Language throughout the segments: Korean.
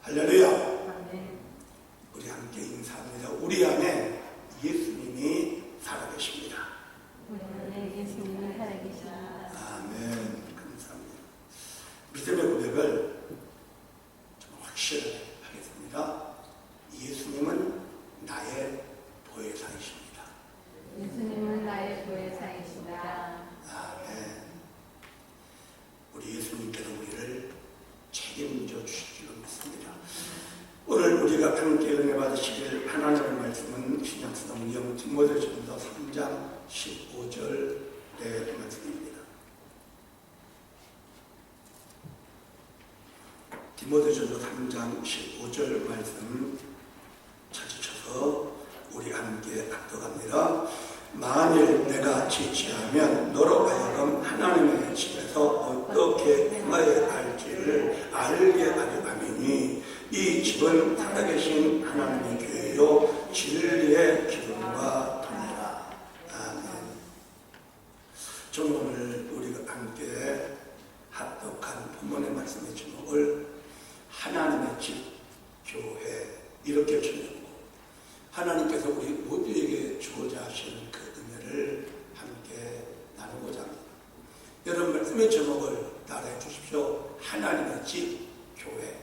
할렐루야. 아멘. 우리 함께 인사합니다. 우리 안에 예수님이 살아계십니다. 우리 안에 예수님이 살아계십니다. 아멘. 감사합니다. 믿음의 고백을 좀 확실하게 하겠습니다. 예수님은 나의 보혜사이십니다. 예수님은 나의 보혜사이십니다. 아멘. 우리 예수님께서 우리를 책임져 주실 줄 믿습니다. 오늘 우리가 함께 은혜 받으시길 하나님의 말씀은 신약성경 디모데전서 3장 15절의 말씀입니다. 디모데전서 3장 15절 말씀 찾으셔서 우리 함께 합독합니다. 만일 내가 지체하면 너로 하여금 하나님의 집에서 어떻게 행하여야 할지를 알게 하려 함이니 이 집은 살아계신 하나님의 교회요 진리의 기둥과 터니라. 아멘. 저는 오늘 우리가 함께 합독한 본문의 말씀의 제목을 하나님의 집, 교회 이렇게 정했고, 하나님께서 우리 모두에게 주고자 하시는 그 은혜를 함께 나누고자 합니다. 여러분 말씀의 제목을 따라해 주십시오. 하나님의 집, 교회.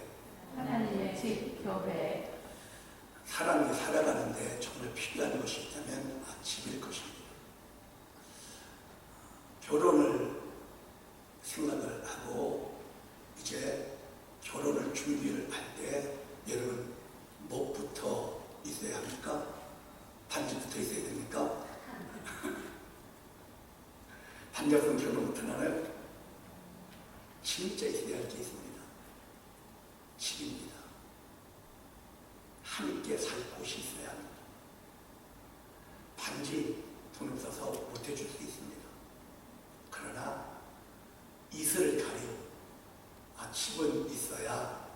하나님의 집, 교회. 사람이 살아가는데 정말 필요한 것이 있다면 집일 것입니다. 결혼을 생각을 하고 이제 결혼을 준비를 할 때 여러분 뭐부터 있어야 합니까? 반지부터 있어야 됩니까? 반지는 결혼 못하나요? 진짜 있어야 할 게 있습니다. 집입니다. 함께 살 곳이 있어야 합니다. 반지 돈 없어서 못 해줄 수 있습니다. 그러나 이슬을 가리고 집은 있어야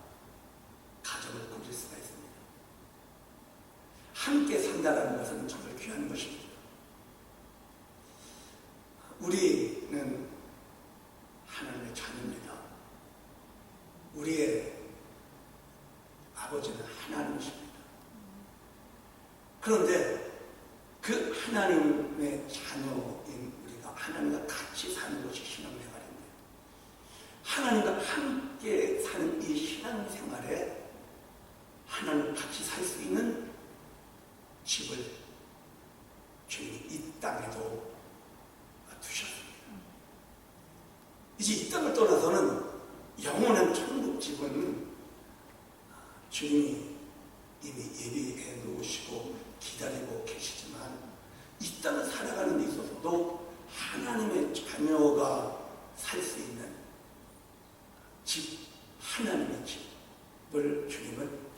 가정을 꾸릴 수가 있습니다. 함께 산다는 것은 정말 귀한 것입니다. 우리는 하나님의 자녀입니다. 우리의 아버지는 하나님이십니다. 그런데 그 하나님의 자녀인 우리가 하나님과 같이 사는 것이 신앙생활입니다. 하나님과 함께 사는 이 신앙생활에 하나님 같이 살 수 있는 집을 주님이 이 땅에도 두셨습니다. 이제 이 땅을 떠나서는 영원한 천국 집은 주님이 이미 예비해 놓으시고 기다리고 계시지만 이 땅을 살아가는 데 있어서도 하나님의 자녀가 살 수 있는 집, 하나님의 집을 주님은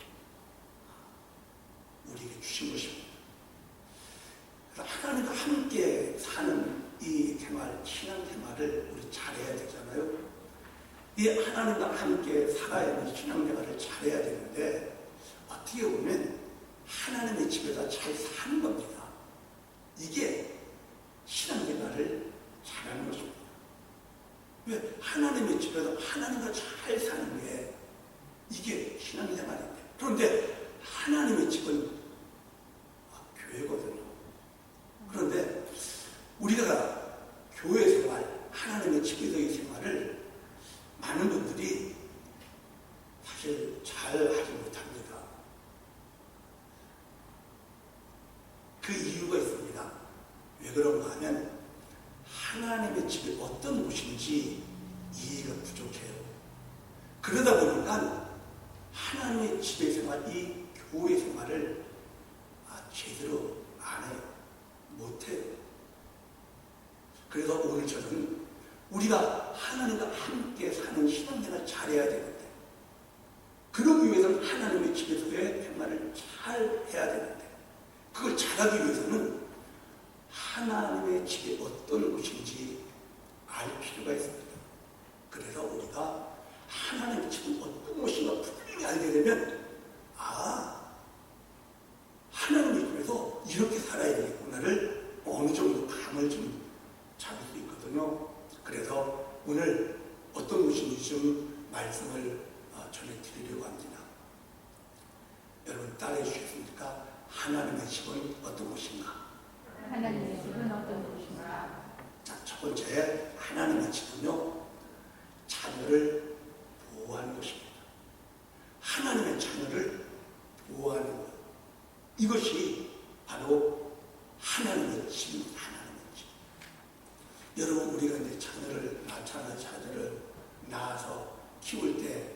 우리에게 주신 것입니다. 하나님과 함께 사는 이 생활, 신앙생활을 우리 잘해야 되잖아요. 이 하나님과 함께 살아야 하는 신앙생활을 잘해야 되는데 어떻게 보면 하나님의 집에서 잘 사는 겁니다. 이게 신앙생활을 잘하는 것입니다. 왜? 하나님의 집에서 하나님과 잘 사는 게 이게 신앙생활인데, 그런데 하나님의 집은 교회거든요. 그런데 우리가 교회 생활, 하나님의 집에서의 생활을 많은 분들이 사실 잘 하지 못합니다. 그 이유가 있습니다. 왜 그런가 하면 하나님의 집이 어떤 곳인지 이해가 부족해요. 그러다 보니까 하나님의 집의 생활, 이 교회 생활을 제대로 안 해요. 못해요. 그래서 오늘 저는 우리가 하나님과 함께 사는 신앙생활을 잘해야 되는데, 그러기 위해서는 하나님의 집에서의 생활을 잘 해야 되는데, 그걸 잘하기 위해서는 하나님의 집이 어떤 곳인지 알 필요가 있습니다. 그래서 우리가 하나님의 집은 어떤 곳인가 분명히 알게 되면 하나님의 집에서 이렇게 살아야 되겠구나를 어느 정도 감을 좀 잡을 수 있거든요. 그래서 오늘 어떤 곳인지 좀 말씀을 전해드리려고 합니다. 하나님의 집은 어떤 곳인가? 하나님의 집은 어떤 곳인가? 자, 첫 번째, 하나님의 집은요, 자녀를 보호하는 것입니다. 하나님의 자녀를 보호하는 것. 이것이 바로 하나님의 집입니다. 하나님의 집. 여러분, 우리가 이제 자녀를 낳아서 키울 때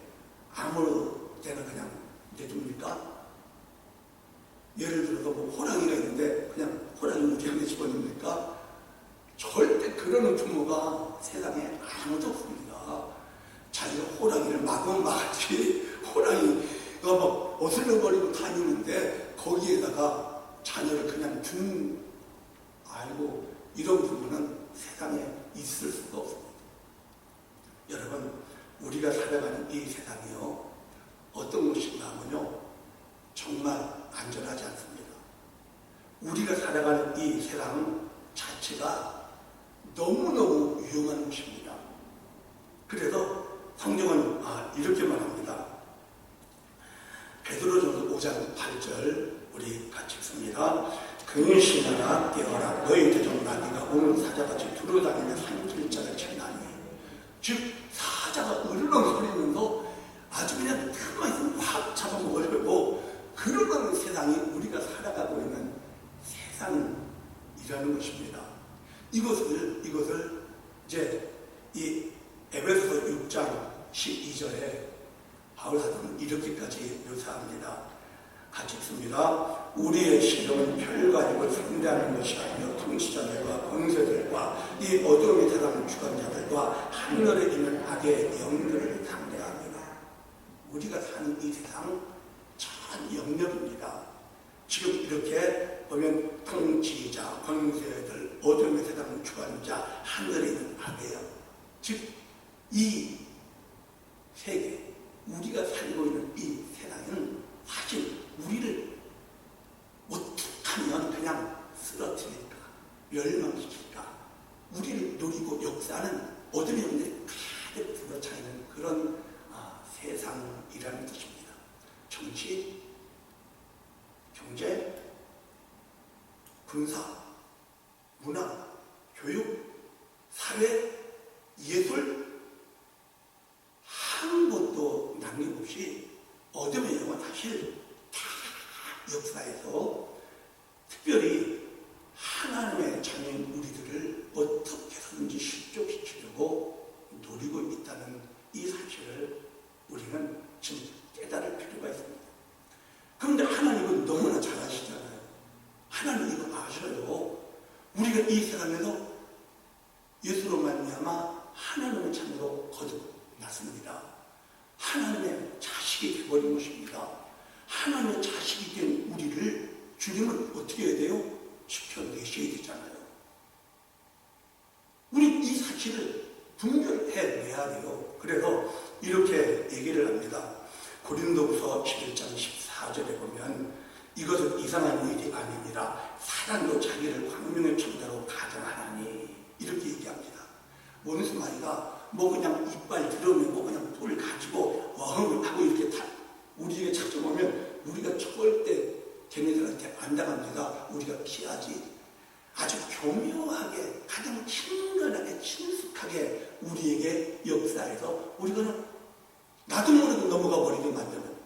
아무 때나 그냥 내줍니까? 예를 들어서 뭐 호랑이가 있는데 그냥 호랑이 무지하게 집어넣습니까? 절대 그러는 부모가 세상에 아무도 없습니다. 자기가 호랑이를 막으면 막지, 호랑이가 막 어슬렁거리고 다니는데 거기에다가 자녀를 그냥 알고 이런 부모는 세상에 있을 수가 없습니다. 여러분, 우리가 살아가는 이 세상이요, 어떤 것인가 하면요, 정말 안전하지 않습니다. 우리가 살아가는 이 세상 자체가 너무너무 위험한 곳입니다. 그래서 성경은 이렇게 말합니다. 베드로전서 5장 8절 우리 같이 읽습니다. 근신하라 깨어라 너희 대적 마귀가 오는 사자같이 두루다니며 산길자를 찾나니. 즉 사자가 으르렁거리면서 아주 그냥 가만히 있으면 확 잡아먹으려고 그러는 세상이 우리가 살아가고 있는 세상이라는 것입니다. 이것을 이제 이 에베소서 6장 12절에 바울 사도는 이렇게까지 묘사합니다. 같이 읽습니다. 우리의 시력은 별과 아니고 상대하는 것이 아니며 통치자들과 권세들과 이 어두움의 세상 주관자들과 하늘에 있는 악의 영들을 상대합니다. 우리가 사는 이 세상 참 영역입니다. 지금 이렇게 보면 통치자, 권세들, 어둠의 세상 주관자, 하늘에 있는 악의 영. 즉, 이 세계, 우리가 살고 있는 이 세상은 사실 우리를 어떻게 하면 그냥 쓰러뜨릴까, 멸망시킬까, 우리를 노리고 역사하는 어둠의 영들이 가득 둘러차있는 그런 세상이라는 뜻입니다. 정치, 경제, 군사, 문화, 교육, 사회, 예술, 한 곳도 남김없이 어둠의 영은 사실 다 역사에서 특별히 하나님의 자녀인 우리들을 어떻게 하든지 실족시키려고 노리고 있다는 이 사실을 우리는 지금 깨달을 필요가 있습니다. 그런데 하나님은 너무나 잘 아시잖아요. 하나님 이거 아셔요. 우리가 이 세상에서 예수로 말미암아 하나님의 자녀로 거듭났습니다. 하나님의 자식이 되어버린 것입니다. 하나님의 자식이 된 우리를 주님은 어떻게 해야 돼요? 지켜내셔야 되잖아요. 우리 이 사실을 분별해내야 돼요. 그래서 이렇게 얘기를 합니다. 고린도후서 11장 14절에 보면 이것은 이상한 일이 아니니라 사단도 자기를 광명의 천자로 가정하나니 이렇게 얘기합니다. 원수마귀가 뭐 그냥 이빨 드러내고 그냥 돌 가지고 하고 이렇게 우리에게 찾아오면 우리가 절대 걔네들한테 안 당합니다. 우리가 피하지. 아주 교묘하게 가장 친근하게 친숙하게 우리에게 역사해서 우리가 나도 모르고 넘어가 버리게 만드는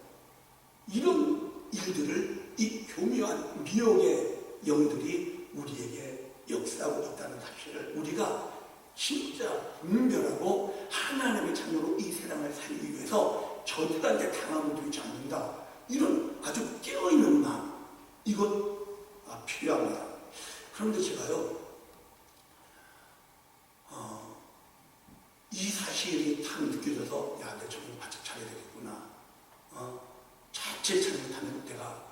이런 일들을 이 교묘한 미혹의 영들이 우리에게 역사하고 있다는 사실을 우리가 진짜 분별하고 하나님의 자녀로 이 세상을 살기 위해서 저들한테 당하면 되지 않는다. 이런 아주 깨어있는 마음, 이것 필요합니다. 그런데 제가요, 이 사실이 탁 느껴져서 야, 내 정신 바짝 차려야 되겠구나. 자칫 잘못하면 내가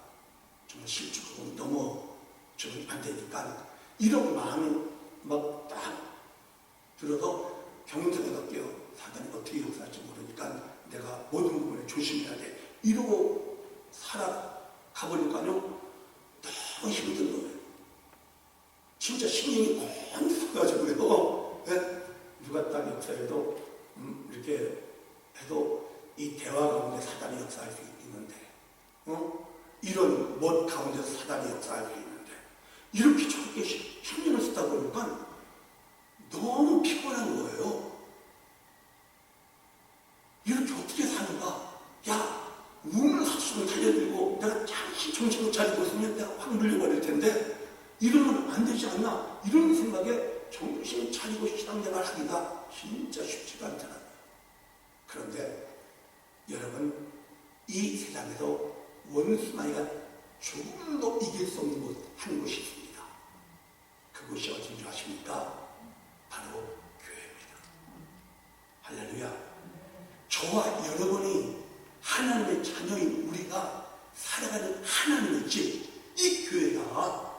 정말 실족하고 너무 좀 안 되니까 이런 마음이 막 딱 들어서 경전에 갈게요. 사단이 어떻게 역사할지 모르니까 내가 모든 부분에 조심해야 돼. 이러고 살아가보니까요, 너무 힘든 거예요. 진짜 신경이 엉 써가지고요. 누가 딱 역사해도 이렇게 해도 이 대화 가운데 사단이 역사할 수 있는데 이런 멋 가운데서 사단이 역사할 수 있는데 이렇게 저렇게 신경을 쓰다 보니까 너무 피곤한 거예요. 이렇게 어떻게 사는가? 야, 눈을 샀으면 달려들고 내가 잠시 정신 못 차리고 있으면 내가 확 물려버릴 텐데 이러면 안 되지 않나? 이런 생각에 정신 차리고 신앙생활 하기가 진짜 쉽지가 않더라고요. 그런데 여러분, 이 세상에서 원수마귀가 조금도 이길 수 없는 한 곳이 있습니다. 그곳이 어딘 줄 아십니까? 바로 교회입니다. 할렐루야. 저와 여러분이 하나님의 자녀인 우리가 살아가는 하나님의 집, 이 교회가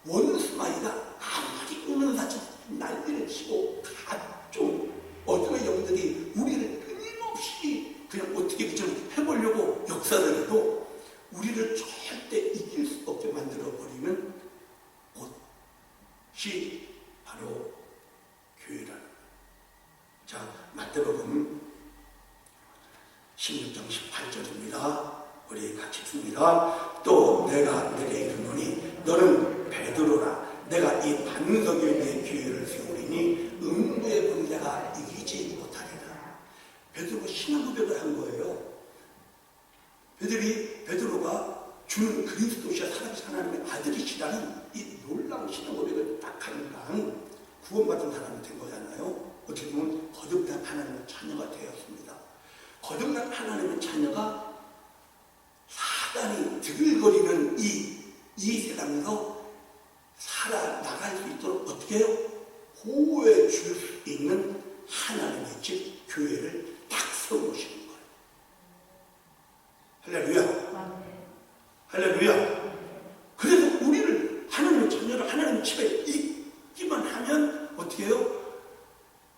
원수마귀가 아무리 우는 사람 난리를 치고 각종 어둠의 영들이 우리를 끊임없이 그냥 어떻게 좀 해보려고 역사를 해도 우리를 절대 이길 수 없게 만들어버리는 곳이 바로 교회라는 거예요. 자, 마태복음 16장 18절입니다. 우리 같이 씁니다. 또 내가 내게 이르노니 너는 베드로라. 내가 이 반석 위에 내 교회를 세우리니 음부의 군대가 이기지 못하리라. 베드로가 신앙 고백을 한 거예요. 베드로가 주는 그리스도시와 살아계신 하나님의 아들이시라는 이 놀라운 신앙 고백을 딱 하니까 구원받은 사람이 된 거잖아요. 어떻게 보면 거듭난 하나님의 자녀가 되었습니다. 거듭난 하나님의 자녀가 사단이 드글거리는 이 세상에서 살아나갈 수 있도록 어떻게 해요? 보호해 줄 수 있는 하나님의 집, 교회를 딱 세워놓으시는 거예요. 할렐루야. 할렐루야. 그래서 우리를 하나님의 자녀를 하나님의 집에 있기만 하면 어떻게 해요?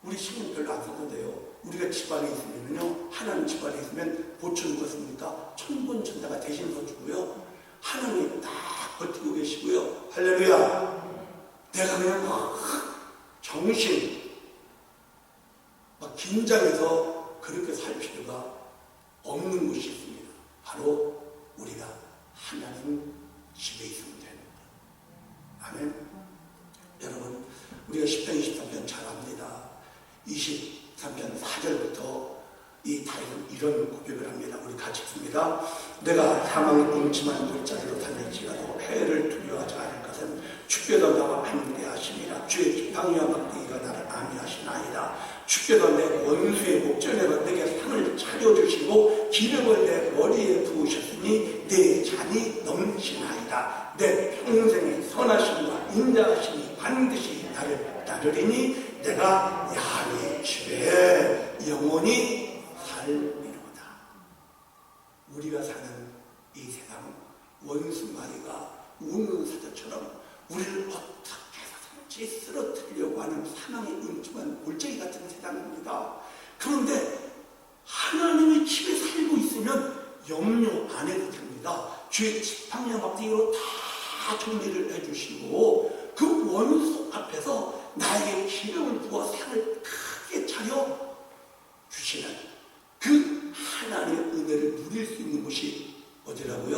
우리 신경 별로 안 써도 돼요. 우리가 집안에 있으면요, 하나님 집안에 있으면 보초는 것입니까? 천군천사가 대신 서주고요, 하나님이 딱 버티고 계시고요. 할렐루야. 내가 그냥 정신 막 긴장해서 그렇게 살 필요가 없는 곳이 있습니다. 바로 우리가 하나님 집에 있으면 되는 거예요. 아멘. 여러분, 우리가 10편 23편 잘 압니다. 23편 4절부터 이 다윗은 이런 고백을 합니다. 우리 같이 씁니다. 내가 사망의 음침한 물자리로 다닐지라도 해를 두려워하지 않을 것은 주께서 나와 함께 하시니라. 주의 지팡이와 막대기가 나를 안위하시나이다. 주께서 내 원수의 목전에서 내게 상을 차려주시고 기름을 내 머리에 부으셨으니 내 잔이 넘치나이다. 내 평생의 선하심과 인자하심이 반드시 나를 따르리니 내가 야훼 집에 영원히 살리로다. 우리가 사는 이 세상, 원수마귀가 우는 사자처럼 우리를 어떻게 해서든지 쓰러뜨리려고 하는 사망의 음침한 골짜기 같은 세상입니다. 그런데 하나님의 집에 살고 있으면 염려 안 해도 됩니다. 주의 지팡이와 막대기로 다 정리를 해주시고 그 원수 앞에서 나에게 기름을 부어 상을 크게 차려 주시는 그 하나님의 은혜를 누릴 수 있는 곳이 어디라고요?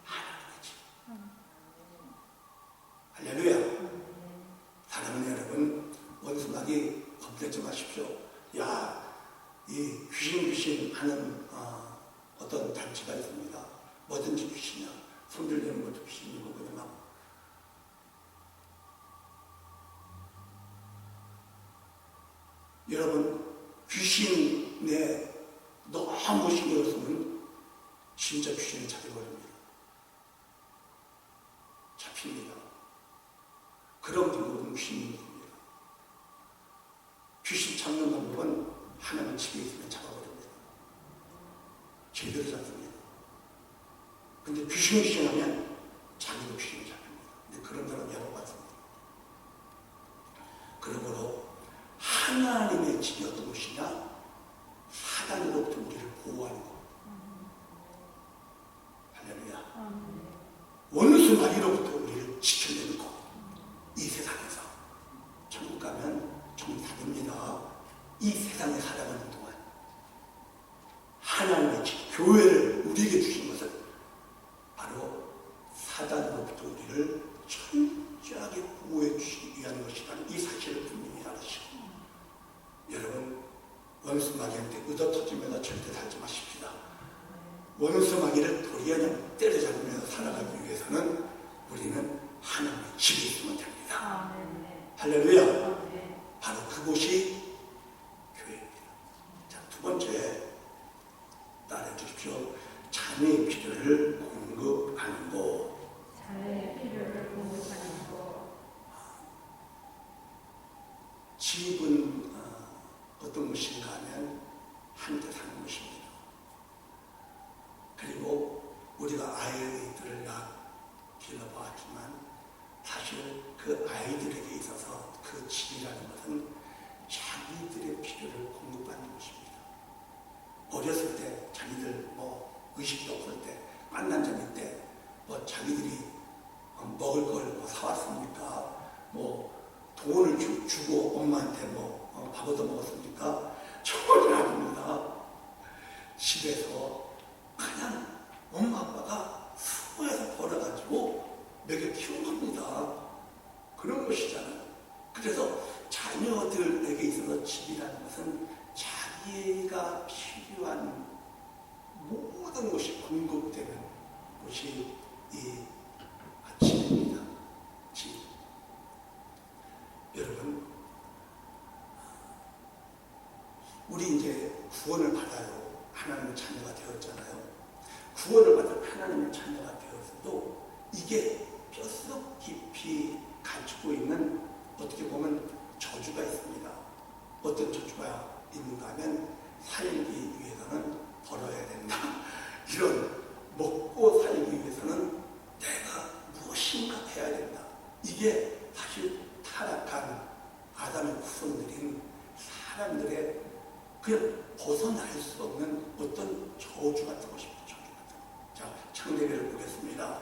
하나님의 집. 할렐루야. 사랑하는 여러분, 원수마귀 겁내지 마십시오. 야, 이 귀신 하는 어떤 단체가 있습니다. 뭐든지 귀신이야. 손들 내는 것도 귀신이고 그냥 막 여러분, 귀신에 너무 신경을 쓰면 진짜 귀신을 잡혀버립니다. 잡힙니다. 그런 방법은 귀신입니다. 귀신 잡는 방법은 하나님 집에 있으면 잡아버립니다. 제대로 잡습니다. 근데 귀신이 하면 자기도 귀신이 잡힙니다. 근데 그런 사람 여러 봤습니다. 그러므로 하나님의 집이 어떤 곳이냐? 사단으로부터 우리를 보호하는 것. 할렐루야. 원수 마귀로부터 우리를 지켜내는 것. 이 세상에서 천국 가면 천국 다 됩니다. 이 세상에 살아가는 동안 하나님의 집, 교회를 우리에게 주신 것은 바로 원수마귀를 도리어냥 때려잡으면서 살아가기 위해서는 우리는 하나님의 집에 있으면 됩니다. 할렐루야. 바로 그곳이 교회입니다. 자, 두 번째 따라해 주십시오. 자녀의 필요를 공급하는 곳. 자녀의 필요를 공급하는 곳. 집은 어떤 것인가 하면 한테 사는 것입니다. 그리고 우리가 아이들을 길러보았지만 사실 그 아이들에게 있어서 그 집이라는 것은 자기들의 필요를 공급하는 것입니다. 어렸을 때 자기들 의식도 없을 때 만난 점일 때 자기들이 먹을 걸 사왔습니까? 돈을 주고 엄마한테 밥 얻어 먹었습니까? 전혀 아닙니다. 집에서 그냥 엄마 아빠가 수고해서 벌어가지고 먹여 키운 겁니다. 그런 것이잖아요. 그래서 자녀들에게 있어서 집이라는 것은 자기가 필요한 모든 것이 공급되는 곳이 이 집입니다. 집. 여러분, 우리 이제 구원을 받아요. 하나님의 자녀가 되었잖아요. 구원을 받은 하나님의 자녀가 되었어도 이게 뼛속 깊이 가지고 있는 어떻게 보면 저주가 있습니다. 어떤 저주가 있는가 하면 살기 위해서는 벌어야 된다. 이런 먹고 살기 위해서는 내가 무엇인가 해야 된다. 이게 사실 타락한 아담의 후손들인 사람들의 그냥 벗어날 수 없는 어떤 저주 같은 것입니다. 저주 같은 것. 자, 창세기를 보겠습니다.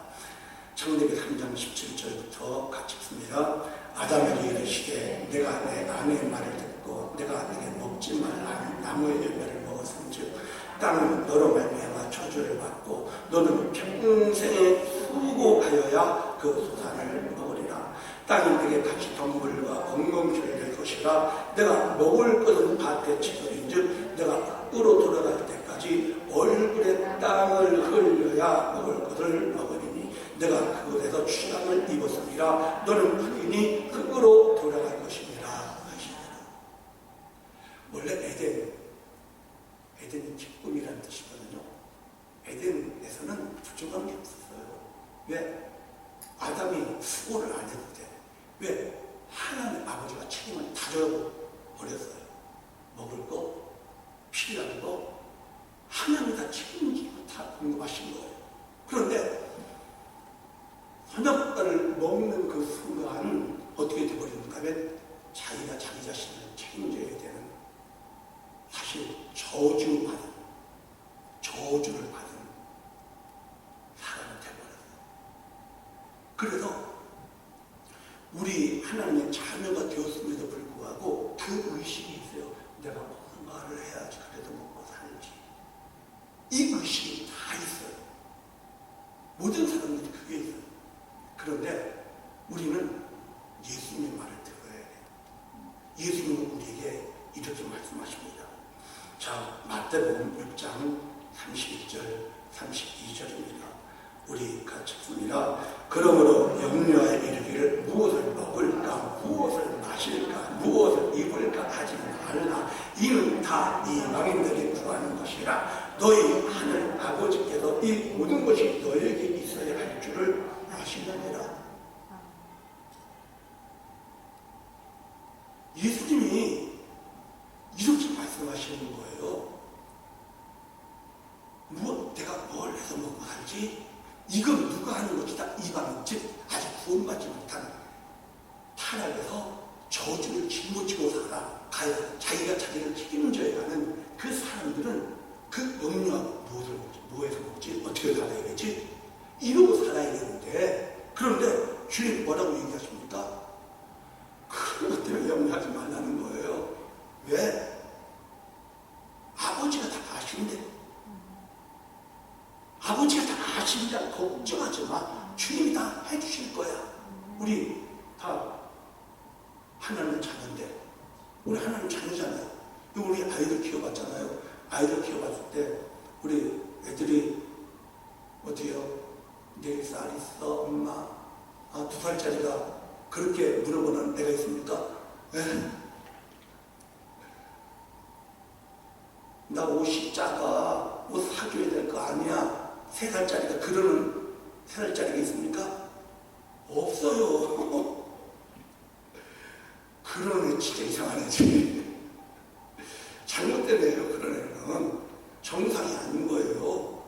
창세기 3장 17절부터 같이 읽습니다. 아담에게 이르시되 내가 내 아내의 말을 듣고 내가 내게 먹지 말라 나무의 열매를 먹었은즉 땅은 너로 말미암아 저주를 받고 너는 평생에 수고하여야 그 소산을 먹으리라. 땅이 내게 같이 덩굴과 엉겅퀴를 될 것이라. 내가 먹을 것은 밭에 치더인즉 내가 땅으로 돌아갈 때까지 얼굴에 땅을 흘려야 먹을 것을 먹으리니 내가 그곳에서 취함을 입었으리라. 너는 흙이니 흙으로 돌아갈 것이니라 하시니라. 원래 에덴이 기쁨이라는 뜻이거든요. 에덴에서는 부족한 게 없었어요. 왜? 아담이 수고를 안 해도 돼. 왜? 하나님 아버지가 책임을 다 져버렸어요. 먹을 거, 필요한 거, 하나님이 다 책임지고 다 공급하신 거예요. 그런데 선악과를 먹는 그 순간 어떻게 돼버리는가 하면 자기가 자기 자신을 책임져야 되는 사실 저주를 받은 사람이 돼버렸어요. 그래서 우리 하나님의 자녀가 되었음에도 불구하고 그 의식이 있어요. 내가 뭔가를 해야지 그래도 먹고 살지. 이 의식이 다 있어요. 모든 사람들이 그게 있어요. 그런데 우리는 예수님의 말을 들어야 돼요. 예수님은 우리에게 이렇게 말씀하십니다. 자, 마태복음 6장 31절 32절입니다. 우리 같이 읽습니다. 그러므로 염려하여 이르기를 무엇을 먹을까 무엇을 마실까 무엇을 입을까 하지 말라. 이는 다 이방인들이 구하는 것이라. 너희 하늘 아버지께서 이 모든 것이 너에게 있어야 할 줄을 아시느니라. 예수님이 이렇게 말씀하시는 거예요. 내가 뭘 해서 먹고 살지? 이건 누가 하는 것이다. 이방인, 즉 아직 구원받지 못한 타락에서 저주를 짊어지고 살아가야 자기가 자기를 책임져야 하는 그 사람들은 그 염려하고 무엇에서 먹지? 어떻게 살아야겠지? 이러고 살아야 되는데, 그런데 주님 뭐라고 얘기하십니까? 그런 것 때문에 염려하지 말라는 거예요. 왜? 아버지가 다 아시는데, 아버지가 다 아시니까 걱정하지 마. 주님이 다 해주실 거야. 우리 다 하나님 자녀인데, 우리 하나님 자녀잖아요. 우리 아이들 키워봤잖아요. 아이들 키워봤을 때 우리 애들이 어때요? 4살 있어, 엄마. 2살짜리가 그렇게 물어보는 애가 있습니까? 나 옷이 작아. 옷 사줘야 될 거 아니야. 3살짜리가 그러는 3살짜리가 있습니까? 없어요. 그런 애 진짜 이상한 애지. 잘못된 애예요. 그런 애는 정상이 아닌 거예요.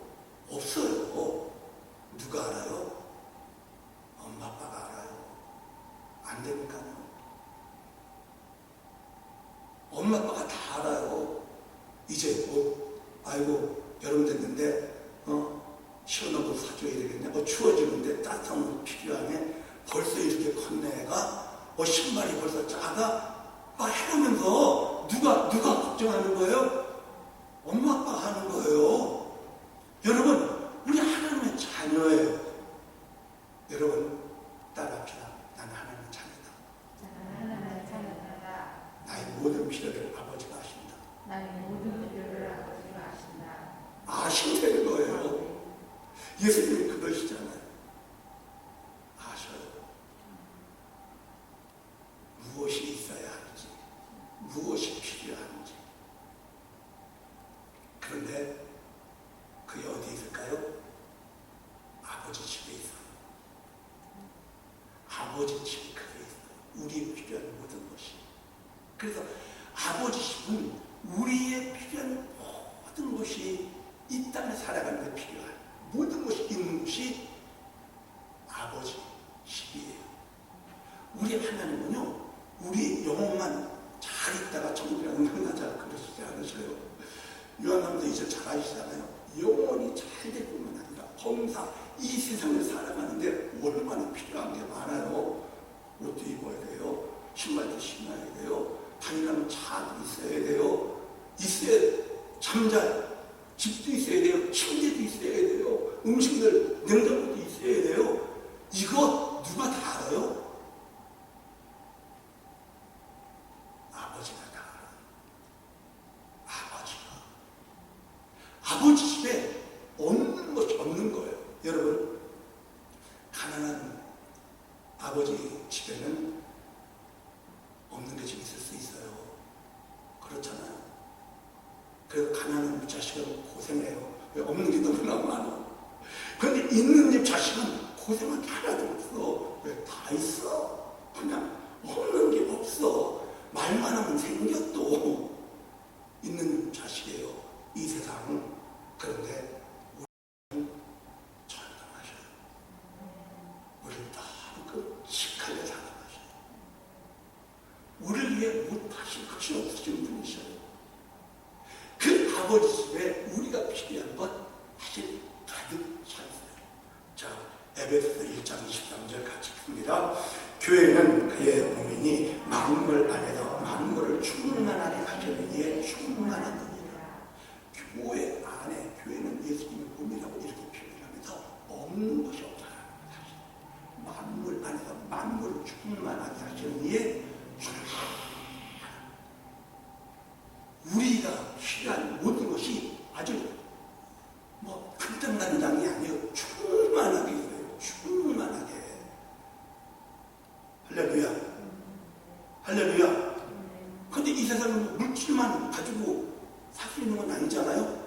없어요. 누가 알아요? 엄마 아빠가 알아요. 안 되니까요. 엄마 아빠가 다 알아요. 이제 아이고 여름 됐는데 시원한 옷 사줘야 되겠네. 추워지는데 따뜻한 옷 필요하네. 벌써 이렇게 컸네 애가. 신발이 벌써 작아. 막 해보면서 누가 걱정하는 거예요? 엄마 아빠가 하는 거예요. 여러분, 우리 하나님의 자녀예요. 여러분 따라합시다. 나는 하나님의 자녀다. 하나님의 자녀다. 나의 모든 필요를 아버지가 아십니다. 나의 모든 필요를 아버지가 아신다. 아신다는 거예요. 예수님이 그러시잖아요. 아셔요. 무엇이 있어야 하는지, 무엇이 필요한지. 그런데 그게 어디 있을까요? 아버지 집에 있어요. 아버지 집이 그게 있어요. 우리의 필요한 모든 것이. 그래서 아버지 집은 우리의 필요한 모든 것이 이 땅에 살아가는 데 필요한 모든 것이 있는 곳이 아버지 집이에요. 우리 하나님은요, 우리 영혼만 잘 있다가 천국에 응답하자 그러시지 않으셔요. 요한복음 2절 잘 아시잖아요. 영혼이 잘 될 뿐만 아니라 범사 이 세상을 살아가는데 얼마나 필요한 게 많아요. 옷도 입어야 돼요. 신발도 신어야 돼요. 다니려면 차도 있어야 돼요. 있어야 잠잘 집도 있어야 돼요. 침대도 있어야 돼요. 음식들 냉장고도 있어야 돼요. 이거 누가 다 알아요? 아버지가 다 알아요. 아버지 집에 없는 것이 없는 거예요. 여러분, 가난한 아버지 집에는 없는 게 좀 있을 수 있어요. 그렇잖아요. 그래서 가난한 우리 자식은 고생해요. 왜? 없는 게 너무나 많아. 그런데 있는 집 자식은 고생한 게 하나도 없어. 왜? 다 있어. 그냥 없는 게 없어. 말만 하면 생겼도 있는 자식이에요. 이 세상은. 그런데 우리는 전당하셔요. 우리를 너무 끔찍하게 사랑하셔요. 우리를 위해 못하실 것이 없으신 분이셔요. 그 아버지 집에 우리가 필요한 것 사실 가득 차 있어요. 자, 에베소서 1장 23절 같이 봅니다. 교회는 그의 몸이니 만물 안에서 만물을 충만하게 하시기에 충만한 것이라. 교회 안에, 교회는 예수님의 몸이라고 이렇게 표현하면서 없는 것이 없어요. 만물 안에서 만물을 충만하게 하시기에 우리가 필요한 모든 것이 아주 끝장나는 장이 아니에요. 충만하게 있어요. 충만하게. 할렐루야. 할렐루야. 근데 이 세상은 물질만 가지고 살 수 있는 건 아니잖아요.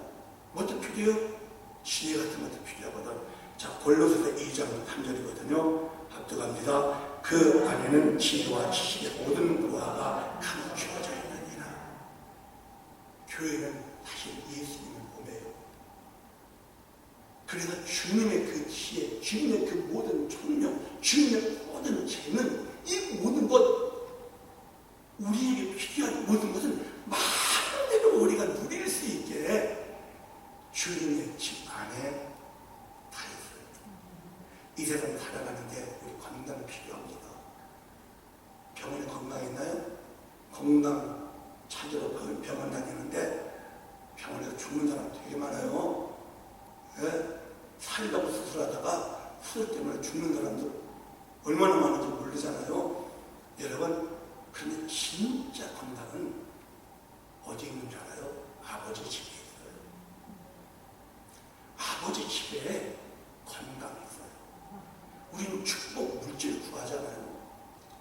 뭐도 필요해요? 지혜 같은 것도 필요하거든. 자, 골로새서 2장 3절이거든요. 합독합니다. 그 안에는 지혜와 지식의 모든 보화가 감추어져 있느니라. 교회는 사실 예수님의 몸이에요. 그래서 주님의 그 지혜, 주님의 그 모든 총명, 주님의 모든 재능, 이 모든 것, 우리에게 필요한 모든 것은 마음대로 우리가 누릴 수 있게 주님의 집 안에 다 있어요. 이 세상 살아가는데 우리 건강 필요합니다. 병원에 건강 있나요? 건강 찾으러 병원 다니는데 병원에서 죽는 사람 되게 많아요. 예? 살려고 수술하다가 수술 때문에 죽는 사람들 얼마나 많은지 모르잖아요. 여러분, 그런데 진짜 건강은 어디 있는 줄 알아요? 아버지 집에 있어요. 아버지 집에 건강이 있어요. 우리는 축복, 물질 구하잖아요.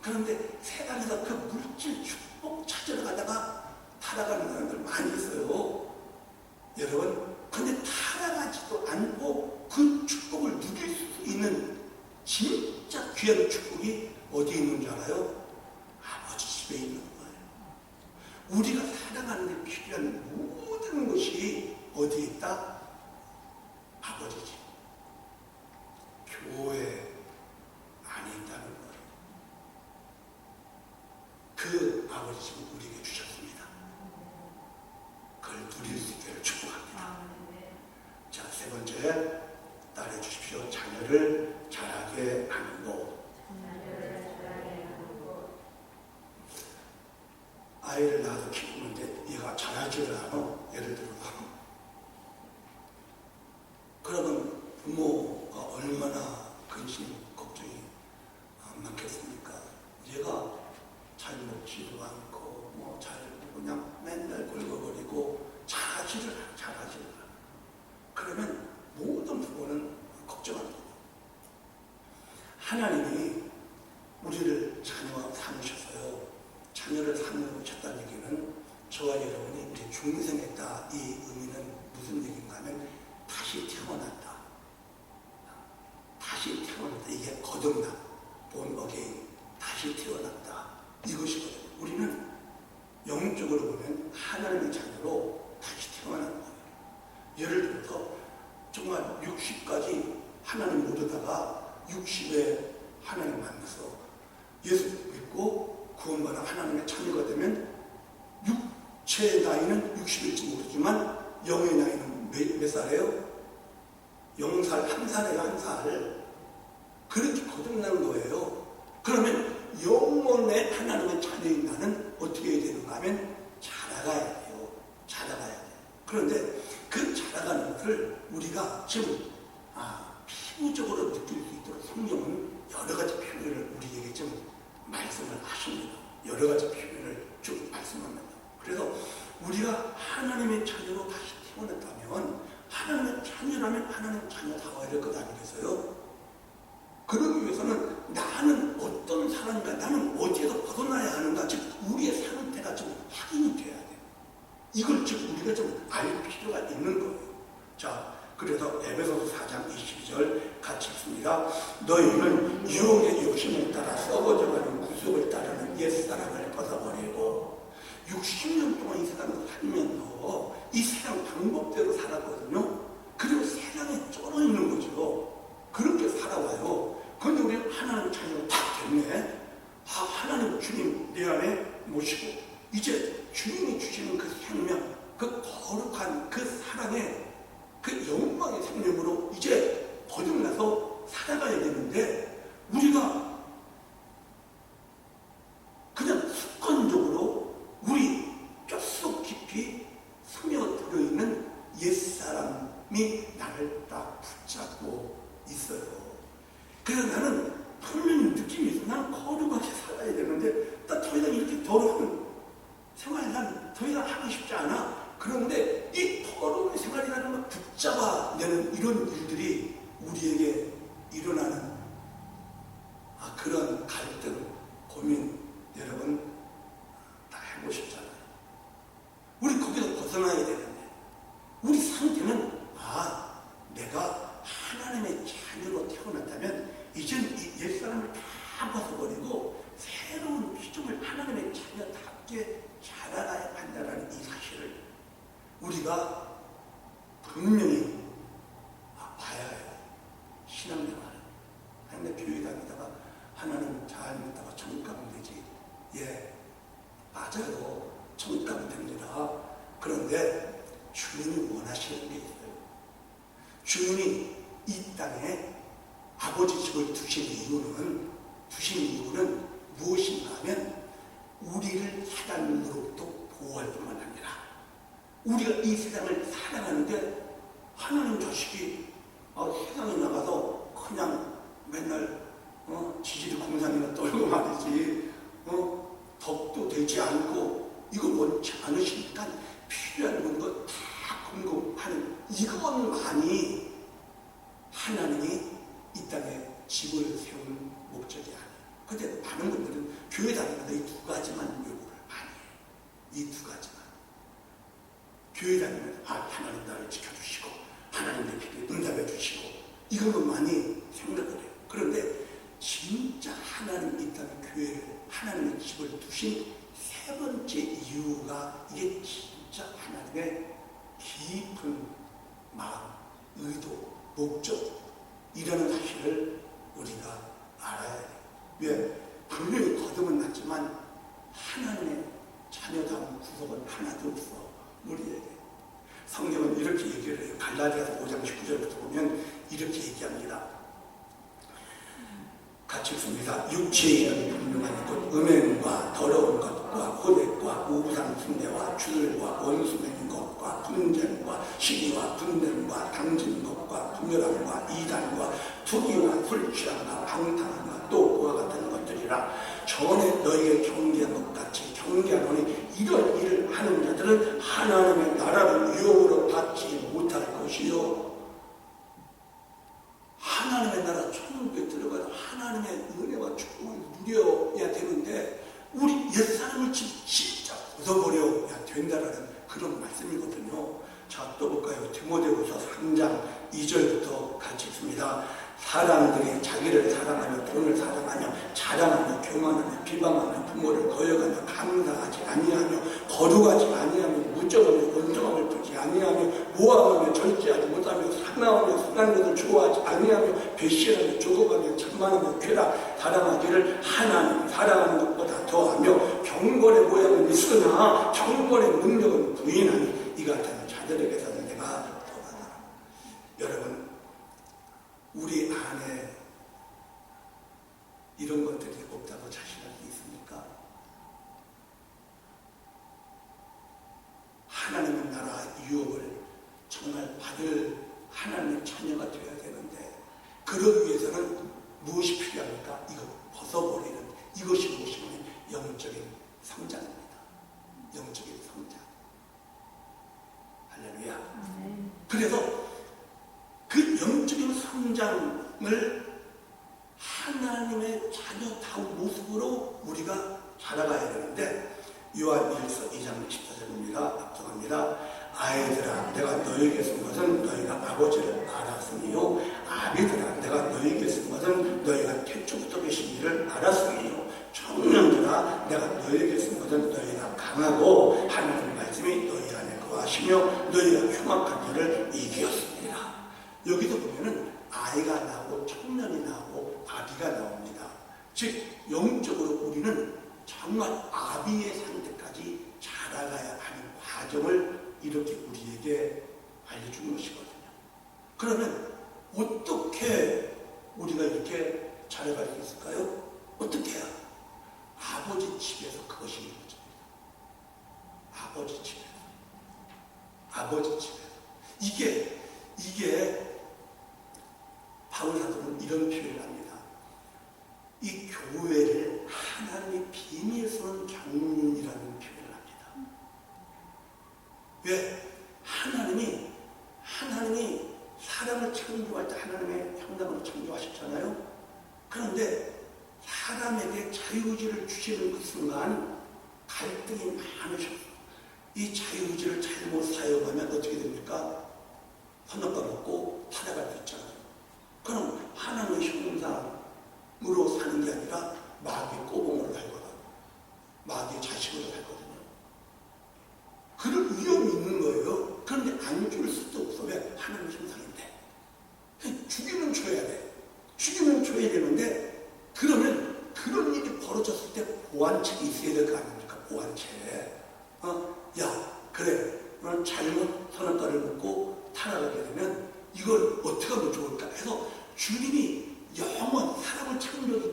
그런데 세상에서 그 물질 축복 찾으러 가다가 타락하는 사람들 많이 있어요. 여러분, 근데 타락하지도 않고 그 축복을 누릴 수 있는 진짜 귀한 축복이 어디에 있는 줄 알아요? 아버지 집에 있는 거예요. 우리가 살아가는 데 필요한 모든 것이 어디에 있다? 아버지 집. 교회 안에 있다는 거예요. 그 아버지 집을 우리에게 주셨습니다. 그걸 누릴 수 있기를 축복합니다. 자, 세 번째, 따라해 주십시오. 자녀를 자라게 하는 것. 아이를 낳아서 키우는데 얘가 자라지를 않아. 예를 들어서. 그러면 부모가 얼마나 근심, 걱정이 많겠습니까? 얘가 잘 먹지도 않고, 잘 그냥 맨날 굴거거리고, 잘하지를 않아. 그러면 모든 부모는 걱정합니다. 하나님이 우리를 자녀와 삼으셔서요. 자녀를 삼으셨다는 얘기는 저와 여러분이 이제 중생했다. 이 의미는 무슨 얘기인가 하면 다시 태어났다. 다시 태어났다. 이게 거듭나. born again. 다시 태어났다. 이것이거든요. 우리는 영적으로 보면 하나님의 자녀로 다시 태어난 거예요. 예를 들어서 정말 60까지 하나님 모르다가 60에 하나님 만나서 예수 믿고 구원받아 하나님의 자녀가 되면 육체의 나이는 60일지 모르지만 영의 나이는 몇 살이에요? 0살, 1살이에요, 1살. 그렇게 거듭나는 거예요. 그러면 영원의 하나님의 자녀인 나는 어떻게 해야 되는가 하면 자라가야 돼요. 자라가야 돼요. 그런데 그 자라가는 것을 우리가 지금 피부적으로 느낄 수 있도록 성경은 여러 가지 표현을 우리에게 좀 말씀을 하십니다. 여러 가지 표현을 좀 말씀합니다. 그래서 우리가 하나님의 자녀로 다시 태어났다면 하나님의 자녀라면 하나님의 자녀다워야 될 것 아니겠어요? 그러기 위해서는 나는 어떤 사람인가, 나는 어디에서 벗어나야 하는가, 즉 우리의 상태가 좀 확인이 돼야 돼요. 이걸 즉 우리가 좀 알 필요가 있는 거예요. 자, 그래서 에베소서 4장 22절 같이 읽습니다. 너희는 유혹의 욕심을 따라 썩어져가는 구속을 따르는 옛사람을 벗어버리고 60년 동안 이 세상에서 살면서 이 세상 방법대로 살았거든요. 그리고 세상에 쩔어 있는 거죠. 그렇게 살아와요. 그런데 우리 하나님 자녀가 다 됐네. 하나님 주님 내 안에 모시고 이제 주님이 주시는 그 생명, 그 거룩한 그 사랑의 그 영광의 생명으로 이제 거듭나서 살아가야 되는데 우리가 그냥 습관적으로 우리 뼛속 깊이 스며들어 있는 옛사람이 나를 딱 붙잡고 있어요. 그래서 나는 분명히 느낌이 있어. 나는 거룩하게 살아야 되는데 나 더 이상 이렇게 더러운 생활 난 더 이상 하고 싶지 않아. 그런데 이 더러운 생활이라는 걸 붙잡아내는 이런 일들이 우리에게 일어나는 그런 갈등, 고민 여러분 다 해보셨잖아요. 우리 거기서 벗어나야 되는데 우리 상태는 내가 하나님의 자녀로 태어났다면 이젠 이 옛사람을 다 벗어버리고 새로운 피조물 하나님의 자녀답게 자라나야 한다는 이 사실을 우리가 분명히 봐야 해요. 신앙생활. 근데 교회 다니다가 하나님 잘 믿다가 천국 가면 되지. 예, 맞아요. 천국 가면 됩니다. 그런데 주님이 원하시는 게 있어요. 주님이 이 땅에 아버지 집을 두신 이유는 무엇인가 하면 우리를 사단으로부터 보호할 뿐만 아니라 우리가 이 세상을 살아가는데 하나님 자식이 세상에 나가서 그냥 맨날 지지리 공산이나 떨고 말이지 덕도 되지 않고 이거 원치 않으시니까 필요한 것 다 공급하는 이것만이 하나님이 집을 세우는 목적이 아니에요. 근데 많은 분들은 교회 다니면서 이 두 가지만 요구를 많이 해요. 이 두 가지만. 교회 다니면서 하나님 나를 지켜주시고 하나님 내 기도에 응답해 주시고 이걸로 많이 생각을 해요. 그런데 진짜 하나님 있다는 교회를 하나님의 집을 두신 세 번째 이유가 이게 진짜 하나님의 깊은 마음, 의도, 목적이라는 사실을 우리가 알아야 해요. 왜? 분명히 거듭은 났지만 하나님의 자녀다운 구석은 하나도 없어. 우리에게. 성경은 이렇게 얘기를 해요. 갈라디아서 5장 19절부터 보면 이렇게 얘기합니다. 같이 읽습니다. 육체의 일은 분명한 것, 음행과 더러운 것과 호색과 우상 숭배와 주들과 원수 맺는 것과 분쟁과 시기와 분냄과 당진 것과 분열함과 이단과 투기와 술 취함과 방탕함과 또 그와 같은 것들이라. 전에 너희에게 경계한 것 같이 경계하노니 이런 일을 하는 자들은 하나님의 나라를 유혹으로 받지 못할 것이요. 하나님의 나라 천국에 들어가서 하나님의 은혜와 축복을 누려야 되는데 우리 옛사람을 진짜 벗어버려야 된다라는 그런 말씀이거든요. 자, 또 볼까요? 디모데후서 3장 2절부터 같이 읽습니다. 사람들이 자기를 사랑하며 돈을 사랑하며 자랑하며 교만하며 비방하며 부모를 거역하며 감사하지 아니하며 거룩하지 아니하며 무적하며 온정함을 두지 아니하며 모함하며 절제하지 못하며 사나우며 순한 것을 좋아하지 아니하며 배신하며 조급하며 천만하며 쾌락 사랑하기를 하나님 사랑하는 것보다 더하며 경건의 모양은 있으나 경건의 능력은 부인하니 이 같은 자들에게서는 내가 더하다. 여러분, 우리 안에 이런 것들이 없다고 자신할 수 있습니까? 하나님의 나라 유혹을 정말 받을 하나님의 자녀가 되어야 되는데 그러기 위해서는 무엇이 필요합니까? 이거 벗어버리는 이것이 무엇이냐면 영적인 성장입니다. 영적인 성장. 할렐루야. 그래서 그 영적인 성장을 하나님의 자녀다운 모습으로 우리가 자라가야 되는데 요한일서 2장 14절입니다. 앞서갑니다. 아이들아 내가 너에게 쓴 것은 너희가 아버지를 알았으니요 아비들아 내가 너에게 쓴 것은 너희가 태초부터 계신 이를 알았으니요 청년들아 내가 너에게 쓴 것은 너희가 강하고 하나님 말씀이 너희 안에 거하시며 너희가 흉악한 일을 이기었습니다. 여기서 보면은 아이가 나오고 청년이 나오고 아비가 나옵니다. 즉 영적으로 우리는 정말 아비의 상태까지 자라가야 하는 과정을 이렇게 우리에게 알려준 것이거든요. 그러면 어떻게 우리가 이렇게 자라갈 수 있을까요? 어떻게 해야? 아버지 집에서 그것이 이루어집니다. 아버지 집에서. 아버지 집에서. 이게 바울 사도는 이런 표현을 합니다. 이 교회를 하나님의 비밀스러운 경륜이라는 표현을 합니다. 왜? 하나님이 사람을 창조할 때 하나님의 형상으로 창조하셨잖아요. 그런데 사람에게 자유의지를 주시는 그 순간 갈등이 많으셨어요. 이 자유의지를 잘못 사용하면 어떻게 됩니까? 선악과 먹고 살아갈 수 있잖아요. 그럼 하나님의 형상으로 사는 게 아니라 마귀의 꼬봉으로 살거나 마귀의 자식으로 살거든요. 그럴 위험이 있는 거예요. 그런데 안 줄 수도 없어. 왜? 하나님의 형상인데. 죽이면 줘야 돼. 죽이면 줘야 되는데 그러면 그런 일이 벌어졌을 때 보완책이 있어야 될 거 아닙니까? 보완책. 야, 그래. 너는 잘못 선악과를 먹고 타락하게 되면 이걸 어떻게 하면 좋을까 해서 주님이 영원 사람을 창조하기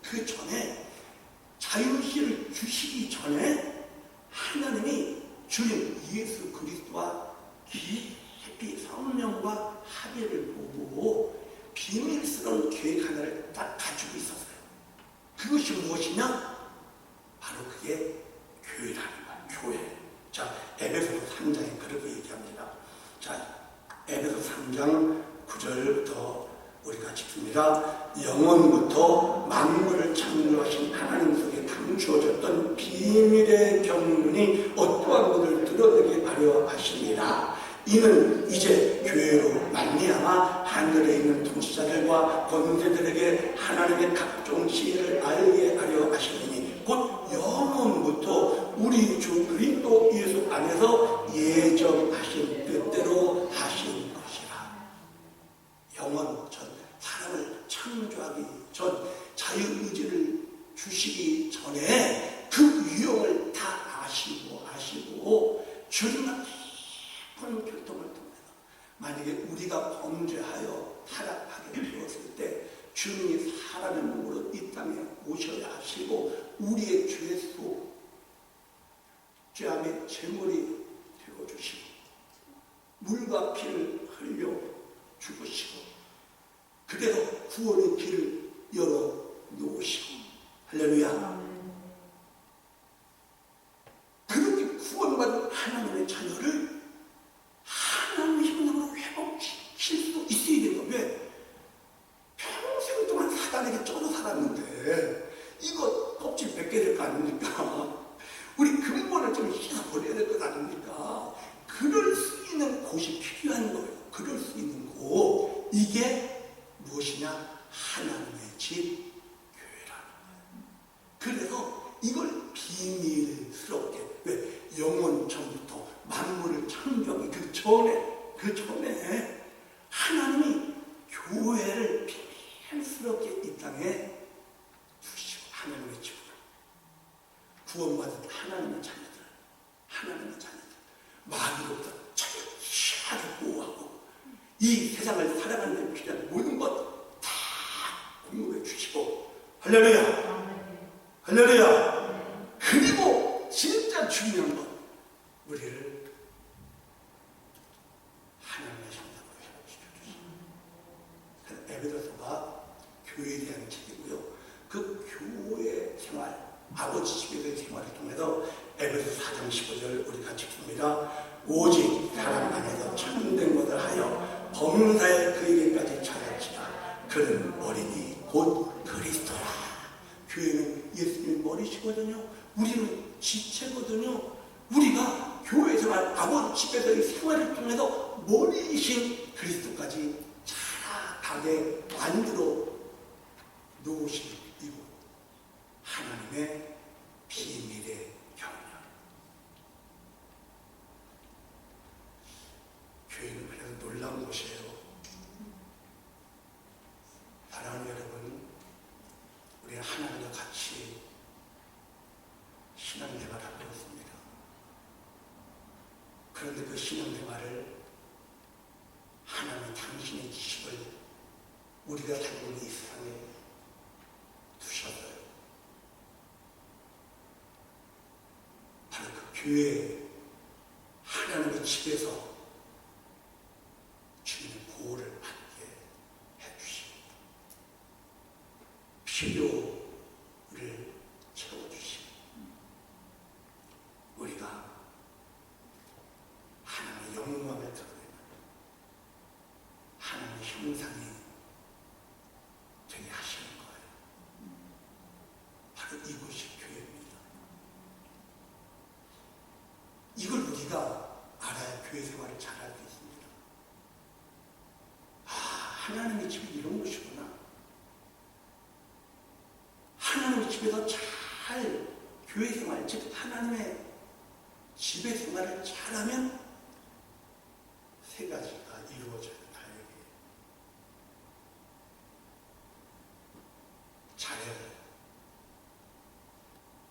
그 전에 자유의지를 주시기 전에 하나님이 주님 예수 그리스도와 깊이 성령과 합의를 보고 비밀스러운 계획 하나를 딱 가지고 있었어요. 그것이 무엇이냐? 바로 그게 교회라는 거야. 교회. 자, 에베소서 3장에 그렇게 얘기합니다. 자, 에베소 3장 9절부터 우리가 지킵니다. 영원부터 만물을 창조하신 하나님 속에 감추어졌던 비밀의 경륜이 어떠한 것을 드러내게 하려 하시니라. 이는 이제 교회로 말미암아 하늘에 있는 통치자들과 권세들에게 하나님의 각종 지혜를 알게 하려 하시니 곧 영원부터 우리 주 그리스도 예수 안에서 예정하신 뜻대로 하신 것이라. 영원 전, 사람을 창조하기 전, 자유의지를 주시기 전에 그 유형을 다 아시고 주님과 깊은 교통을 통해서 만약에 우리가 범죄하여 타락하게 되었을 때 주님이 사람의 몸으로 이 땅에 오셔야 하시고 우리의 죄수 죄함의 제물이 되어주시고 물과 피를 흘려 죽으시고 그래서 구원의 길을 열어 놓으시고 할렐루야. 그렇게 구원받은 하나님의 자녀를 하나님의 형상으로 회복시킬 수 있어야 되는 거예요. 왜? 평생 동안 사단에게 쫓아 살았는데 이거 껍질 벗겨야 될 거 아닙니까? 우리 근본을 좀 씻어버려야 될 것 아닙니까? 그럴 수 있는 곳이 필요한 거예요. 그럴 수 있는 곳. 이게 무엇이냐? 하나님의 집, 교회라는 거예요. 그래서 이걸 비밀스럽게, 왜? 영원 전부터 만물을 창조하기 그 전에 하나님이 교회를 비밀스럽게 이 땅에 두시고 하나님의 집으로 구원받은 하나님의 자녀들 마귀로부터 철저하게 보호하고 이 세상을 살아가는 데 필요한 모든 것 다 공급해 주시고 할렐루야. 그리고 진짜 중요한 건 우리를 하나님의 형상으로 회복시켜 주시고 에베소서가 교회에 대한 책이고요. 그 교회 생활 아버지 집에서의 생활을 통해서 에베소 4장 15절 우리 같이 봅니다. 오직 사람 안에서 참된 것을 하여 범사에 그에게까지 찾았지라. 그는 어린이 곧 그리스도라. 교회는 예수님이 머리시거든요. 우리는 지체거든요. 우리가 교회 생활 아버지 집에서의 생활을 통해서 머리이신 그리스도까지 자라가게 만들어 놓으신 이곳 하나님의 비밀의 경륜. 교회는 그래서 놀라운 곳이에요. 사랑하는 여러분, 우리는 하나님과 같이 신앙생활을 하고 있습니다. 그런데 그 신앙생활을 하나님의 당신의 지식을 우리가 살고 있는 이 세상에 두셨어요. 바로 그 교회 하나님의 집에서 주님의 보호를 받게 해주시고 필요를 채워주시고 우리가 하나님의 영광을 드러내는 하나님의 형상이 되게 하시는 거예요. 바로 이곳이 교회입니다. 이걸 우리가 알아야 교회 생활을 잘할 수 있습니다. 하나님의 집이 이런 곳이구나. 하나님의 집에서 잘 교회 생활, 즉 하나님의 집의 생활을 잘하면 세 가지가 이루어져요. 다행히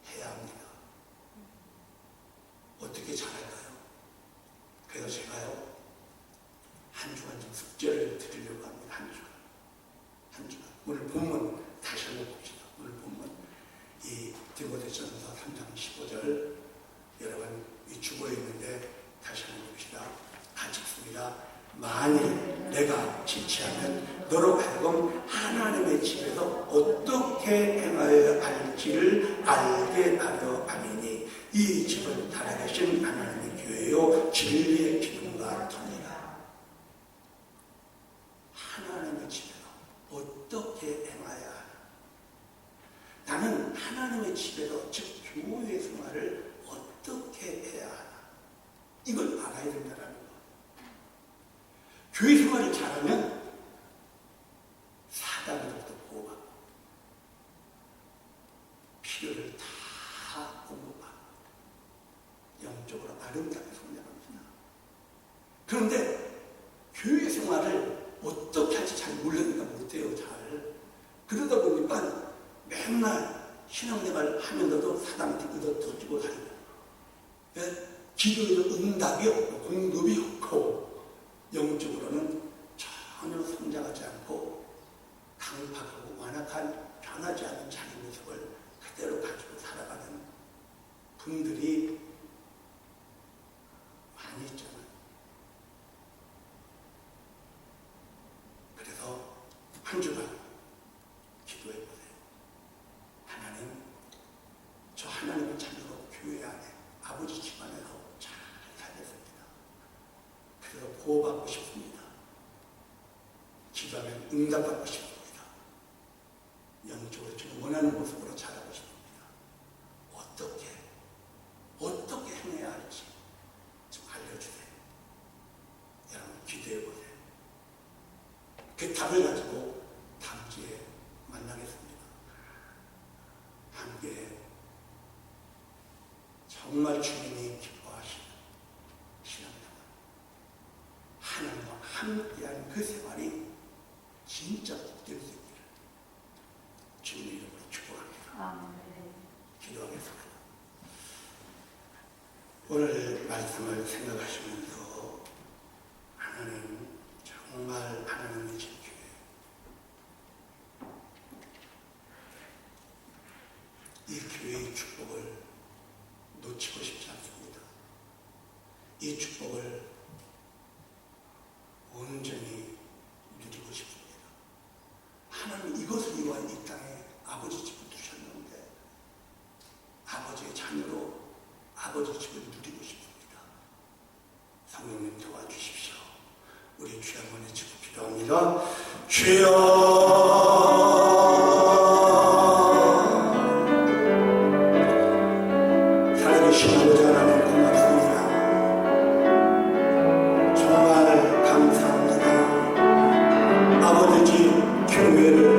잘해야 합니다. 어떻게 잘할까요? 그래서 제가요 한 주간 좀 숙제를 드리려고 합니다. 한 주간. 오늘 본문 다시 한번 봅시다. 오늘 본문 이 디모데전서 3장 15절 여러분 이 주보에 있는데 다시 한번 봅시다. 같이 읽습니다. 만일 내가 지체하면 너로 하여금 하나님의 집에서 어떻게 행하여야 할지를 알게 하려 함이니 이 집은 살아계신 하나님의 교회요 진리의 기둥과 터니라. 하나님의 집에서 하나님의 집에서 즉 교회 생활을 어떻게 해야 하나 이걸 알아야 된다는 거. 교회 생활을 잘하면 사단으로부터 보호받고 필요를 다 공급하고 영적으로 아름답게 성장합니다. 그런데 교회 생활을 어떻게 할지 잘 모르니까 못해요. 잘. 그러다 보니까 맨날 신앙생활을 하면서도 사람한테 얻어터지고 살고 기도에도 응답이 없고 공급이 없고 영적으로는 전혀 성장하지 않고 강팍하고 완악한 변하지 않는 자기 모습을 그대로 가지고 살아가는 분들이 많이 있잖아요. 그래서 한 주간 기도해보세요. 하나님, 저 하나님을 찾으러 교회 안에 아버지 집안에서 잘 살겠습니다. 그래서 보호받고 싶습니다. 기도하면 응답받고 싶습니다. 영적으로 지금 원하는 모습으로 자라고 싶습니다. 어떻게 행해야 할지 좀 알려주세요. 여러분 기도해보세요. 그 답을 가지고 다음 주에 만나겠습니다. 함께 정말 주님이 기뻐하시는 신앙생활, 하나님과 함께한 그 생활이 진짜 복될 수 있기를 주님의 이름으로 축복합니다. 아멘. 기도하겠습니다. 오늘 말씀을 생각하시면서 하나님, 정말 하나님의 집교회 이 교회의 축복을 놓치고 싶지 않습니다. 이 축복을 온전히 누리고 싶습니다. 하나님 이것을 위한 이 땅에 아버지 집을 두셨는데 아버지의 자녀로 아버지 집을 누리고 싶습니다. 성령님 도와주십시오. 우리 주양원의 집을 기도합니다. 주여 살아계신 아버지 하나님 고맙습니다. 정말 감사합니다. 아버지 집 교회를